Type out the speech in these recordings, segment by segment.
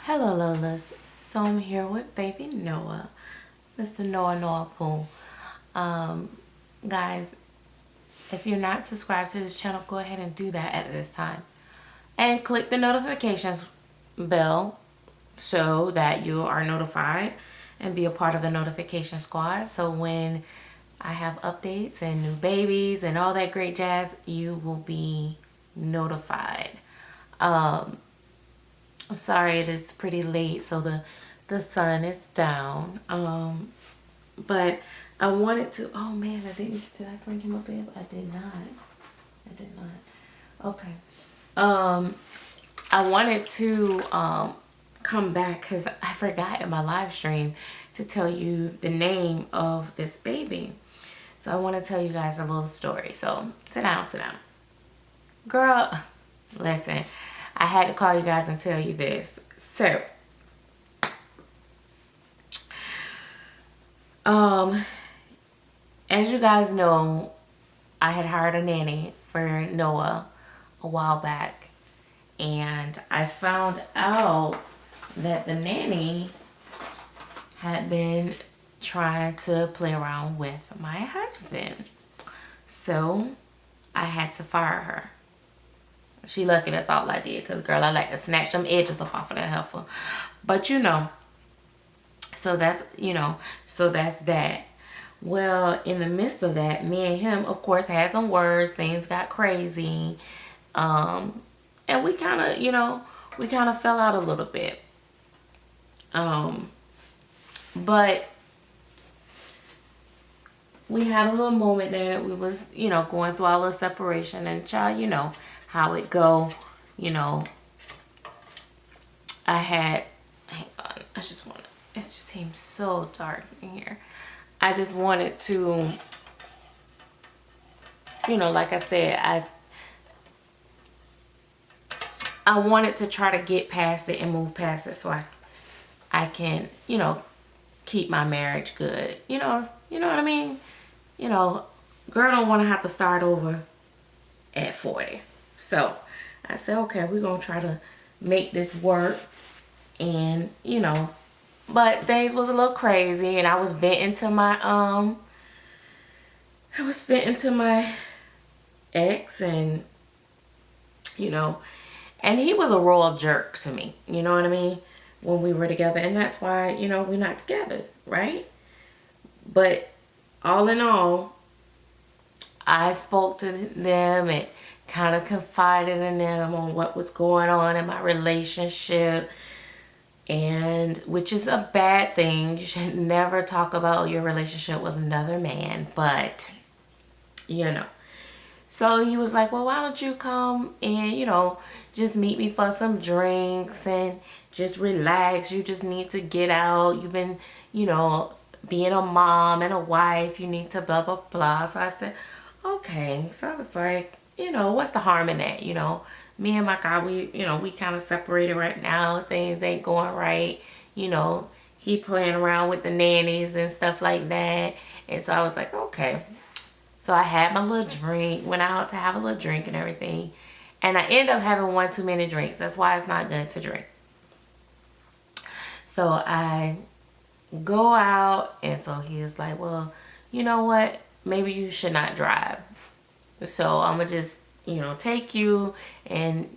Hello Lolas, so I'm here with baby Noah, Mr. Noah Pool. Um, guys, if you're not subscribed to this channel, go ahead and do that at this time. And click the notifications bell so that you are notified and be a part of the notification squad. So when I have updates and new babies and all that great jazz, you will be notified. I'm sorry it is pretty late, so the sun is down. But I wanted to. Oh man, I didn't. Did I bring him up here? I did not. I did not. Okay. I wanted to come back because I forgot in my live stream to tell you the name of this baby. So I want to tell you guys a little story. So sit down, sit down. Girl, listen, I had to call you guys and tell you this. So, as you guys know, I had hired a nanny for Noah a while back, and I found out that the nanny had been trying to play around with my husband. So I had to fire her. She lucky that's all I did, because girl, I like to snatch them edges up off of that heifer. But so that's so that's that. Well, in the midst of that, me and him of course had some words. Things got crazy, and we kind of fell out a little bit, but we had a little moment there. We was going through our little separation, and child, you know how it go. I had, hang on, I just want to, it just seems so dark in here. I just wanted to, like I said, I wanted to try to get past it and move past it so I can, keep my marriage good. You know what I mean? Girl don't want to have to start over at 40. So I said, okay, we're going to try to make this work. And, but things was a little crazy, and I was venting to my ex, and and he was a royal jerk to me, you know what I mean, when we were together. And that's why we're not together, right? But all in all, I spoke to them and kind of confided in them on what was going on in my relationship, and which is a bad thing. You should never talk about your relationship with another man, but so he was like, well, why don't you come and just meet me for some drinks and just relax. You just need to get out. You've been being a mom and a wife, you need to blah blah blah. So I said, okay. So I was like, what's the harm in that? Me and my guy, we kind of separated right now. Things ain't going right. He playing around with the nannies and stuff like that. And so I was like, okay. So I had my little drink, went out to have a little drink and everything. And I ended up having one too many drinks. That's why it's not good to drink. So I go out, and so he was like, well, you know what? Maybe you should not drive. So I'm going to just, take you. And,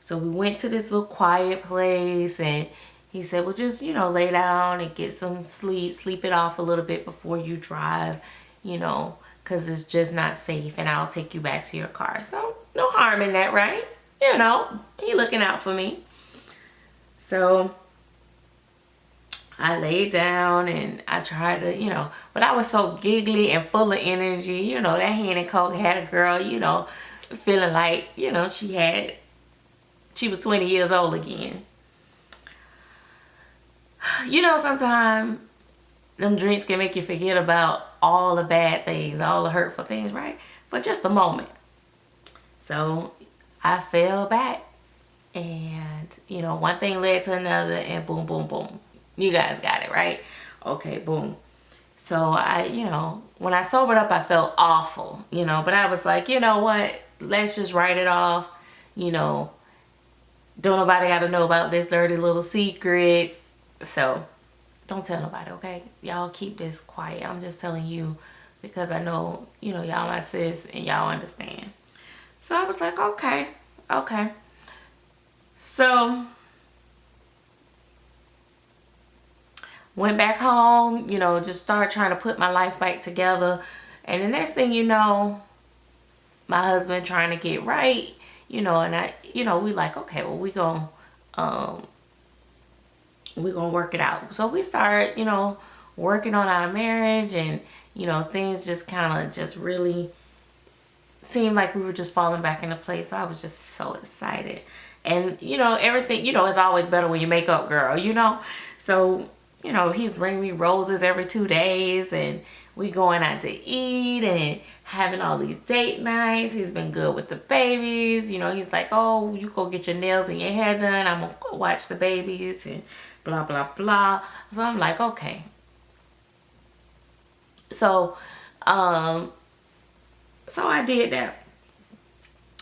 so we went to this little quiet place, and he said, well, just, lay down and get some sleep, sleep it off a little bit before you drive, because it's just not safe, and I'll take you back to your car. So no harm in that, right? He looking out for me. So I laid down and I tried to, but I was so giggly and full of energy. That Hen and Coke had a girl, feeling like, she was 20 years old again. Sometimes them drinks can make you forget about all the bad things, all the hurtful things, right? For just a moment. So I fell back, and, one thing led to another, and boom, boom, boom. You guys got it, right? Okay, boom. So I, when I sobered up, I felt awful, but I was like, you know what? Let's just write it off. Don't nobody got to know about this dirty little secret. So don't tell nobody, okay? Y'all keep this quiet. I'm just telling you because I know, you know, y'all my sis and y'all understand. So I was like, okay, okay. So went back home, you know, just started trying to put my life back together. And the next thing you know, my husband trying to get right, you know, and I, you know, we like, okay, well, we gonna work it out. So we started, you know, working on our marriage, and, you know, things just kind of just really seemed like we were just falling back into place. So I was just so excited. And, you know, everything, you know, it's always better when you make up, girl, you know? So, you know, he's bringing me roses every 2 days, and we going out to eat and having all these date nights. He's been good with the babies. You know, he's like, oh, you go get your nails and your hair done. I'm going to watch the babies and blah, blah, blah. So I'm like, okay. So, so I did that.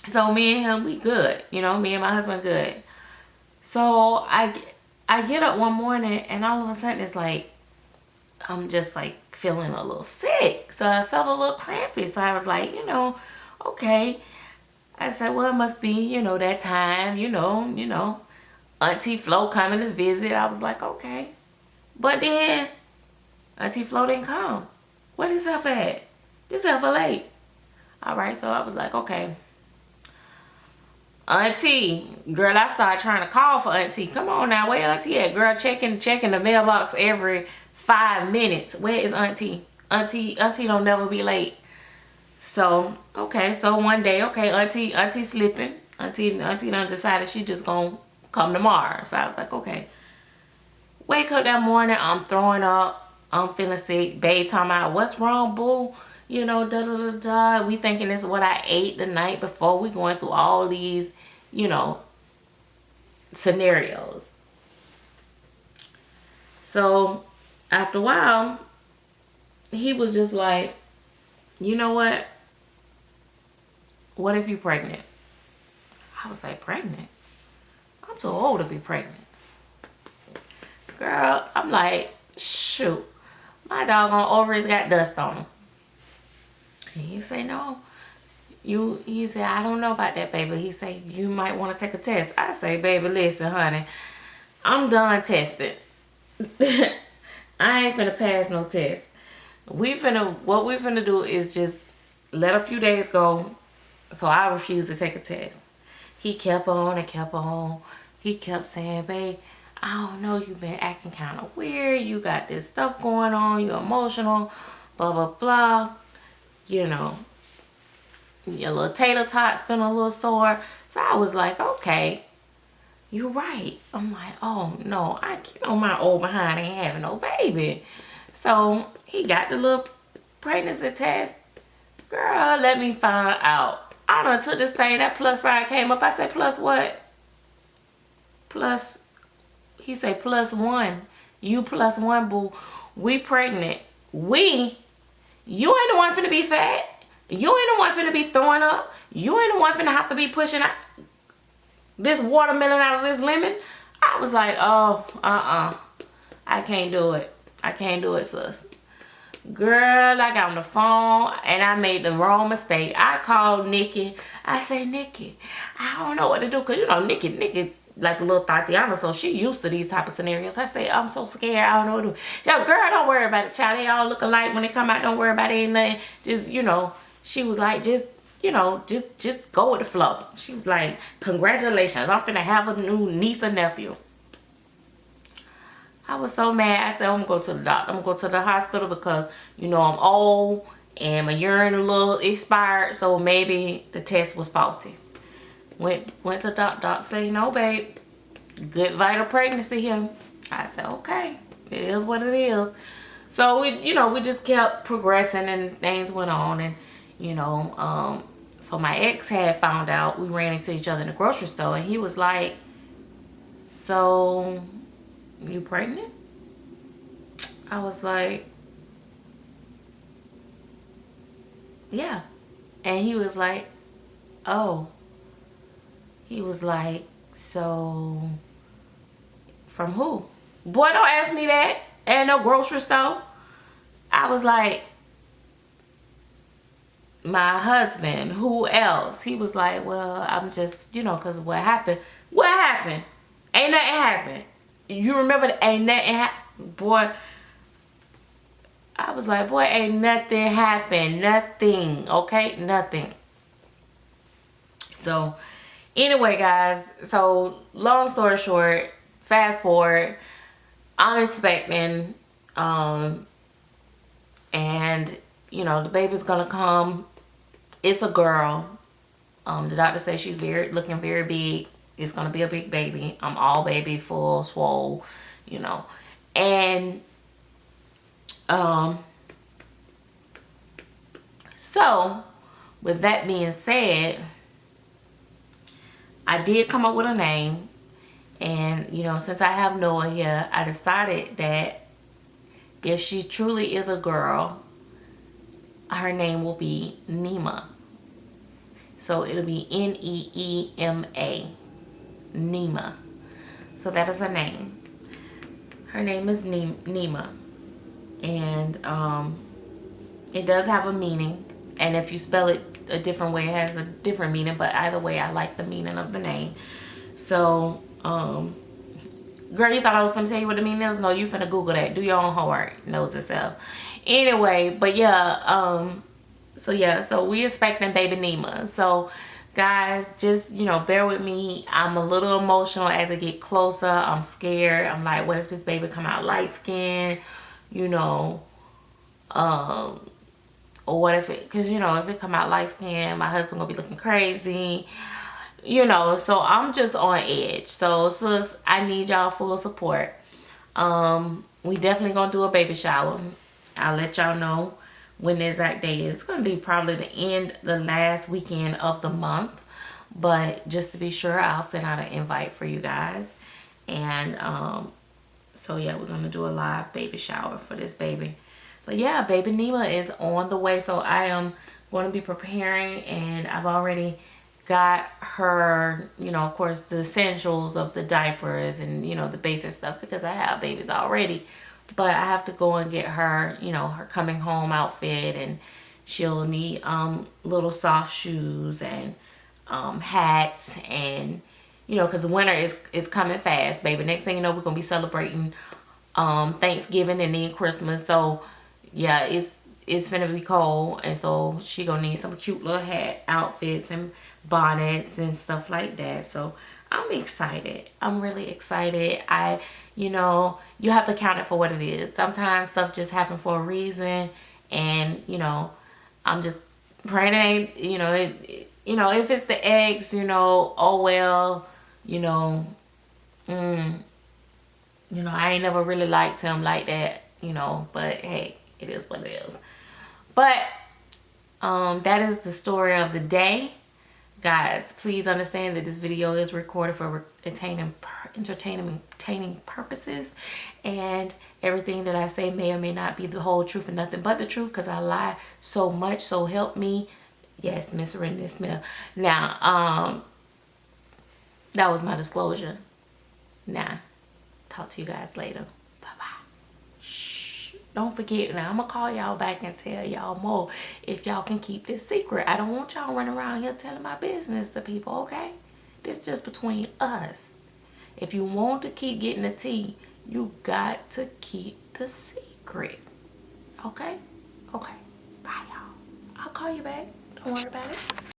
So me and him, we good. You know, me and my husband good. So I get up one morning, and all of a sudden it's like, I'm just like feeling a little sick. So I felt a little crampy. So I was like, you know, okay. I said, well, it must be, you know, that time, you know, Auntie Flo coming to visit. I was like, okay. But then Auntie Flo didn't come. Where this heifer at? This heifer late. All right, so I was like, okay. Auntie, girl, I started trying to call for Auntie. Come on now, where Auntie at? Girl, checking the mailbox every 5 minutes. Where is Auntie? Auntie don't never be late. So, okay, so one day, okay, Auntie slipping. Auntie done decided she just gonna come tomorrow. So I was like, okay. Wake up that morning, I'm throwing up. I'm feeling sick. Babe talking about, what's wrong, boo? You know, da da da da. We thinking this is what I ate the night before. We going through all these, you know, scenarios. So after a while, he was just like, you know what? What if you're pregnant? I was like, pregnant? I'm too old to be pregnant. Girl, I'm like, shoot. My doggone ovaries got dust on them. And he say, no. He said, I don't know about that, baby. He said, you might want to take a test. I say, baby, listen, honey. I'm done testing. I ain't finna pass no test. What we finna do is just let a few days go. So I refused to take a test. He kept on and kept on. He kept saying, babe, I don't know, you've been acting kind of weird. You got this stuff going on. You're emotional. Blah, blah, blah. You know, your little tater tots been a little sore. So I was like, okay, you're right. I'm like, oh, no, I can't, on my old behind ain't having no baby. So he got the little pregnancy test. Girl, let me find out. I done took this thing, that plus sign came up. I said, plus what? Plus, he said, +1. You +1, boo. We pregnant. You ain't the one finna be fat. You ain't the one finna be throwing up. You ain't the one finna have to be pushing out this watermelon out of this lemon. I was like, oh, I can't do it. I can't do it, sis. Girl, I got on the phone and I made the wrong mistake. I called Nikki. I say, Nikki, I don't know what to do. Because, you know, Nikki, like a little Tatiana, so she used to these type of scenarios. I say, I'm so scared. I don't know what to do. Yo, girl, don't worry about it, child. They all look alike when they come out. Don't worry about it. Ain't nothing. Just, you know, she was like, just, you know, just go with the flow. She was like, congratulations. I'm finna have a new niece or nephew. I was so mad. I said, I'm gonna go to the doctor. I'm gonna go to the hospital because, you know, I'm old and my urine a little expired, so maybe the test was faulty. Went to the doctor. Doctor say, no, babe, good vital pregnancy here. I said, okay, it is what it is. So we just kept progressing and things went on, and so my ex had found out. We ran into each other in the grocery store, and he was like, so you pregnant? I was like, yeah. And he was like, oh. He was like, So, from who? Boy, don't ask me that. Ain't no grocery store. I was like, my husband. Who else? He was like, well, I'm just, you know, because what happened? What happened? Ain't nothing happened. You remember that? Ain't nothing happened? Boy, I was like, boy, ain't nothing happened. Nothing. Okay? Nothing. So, anyway, guys. So, long story short, fast forward. I'm expecting, and, you know, the baby's gonna come. It's a girl. The doctor says she's looking very big. It's gonna be a big baby. I'm all baby, full, swole, you know. And so with that being said, I did come up with a name. And, you know, since I have Noah here, I decided that if she truly is a girl, her name will be Neema. So it'll be Neema. Neema. So that is her name. Her name is Neema. And it does have a meaning. And if you spell it a different way, it has a different meaning. But either way, I like the meaning of the name. So, girl, you thought I was going to tell you what the meaning is? No, you finna Google that. Do your own homework. Knows itself. Anyway, but yeah, so we expecting baby Neema. So, guys, just, you know, bear with me. I'm a little emotional as I get closer. I'm scared. I'm like, what if this baby come out light skinned? You know, or what if it, because, you know, if it come out light skinned, my husband gonna be looking crazy. You know, so I'm just on edge. So, sis, I need y'all full support. We definitely gonna do a baby shower. I'll let y'all know when the exact day is. It's gonna be probably the last weekend of the month. But just to be sure, I'll send out an invite for you guys. And so yeah, we're gonna do a live baby shower for this baby. But yeah, baby Neema is on the way. So I am going to be preparing, and I've already got her, you know, of course, the essentials of the diapers and, you know, the basic stuff, because I have babies already. But I have to go and get her, you know, her coming home outfit, and she'll need little soft shoes and hats, and, you know, because winter is coming fast, baby. Next thing you know, we're gonna be celebrating Thanksgiving and then Christmas. So yeah, it's finna be cold, and so she gonna need some cute little hat outfits and bonnets and stuff like that. So I'm excited. I'm really excited. You know, you have to count it for what it is. Sometimes stuff just happens for a reason, and, you know, I'm just praying it ain't, you know, you know, if it's the eggs, you know, oh well, you know, you know, I ain't never really liked him like that, you know, but hey, it is what it is. But that is the story of the day. Guys, please understand that this video is recorded for entertaining purposes, and everything that I say may or may not be the whole truth and nothing but the truth, because I lie so much, so help me. Yes, MsSerenity Smith. Now, that was my disclosure. Now, talk to you guys later. Bye-bye. Shh. Don't forget, now I'm going to call y'all back and tell y'all more if y'all can keep this secret. I don't want y'all running around here telling my business to people, okay? This just between us. If you want to keep getting the tea, you got to keep the secret. Okay? Okay. Bye, y'all. I'll call you back. Don't worry about it.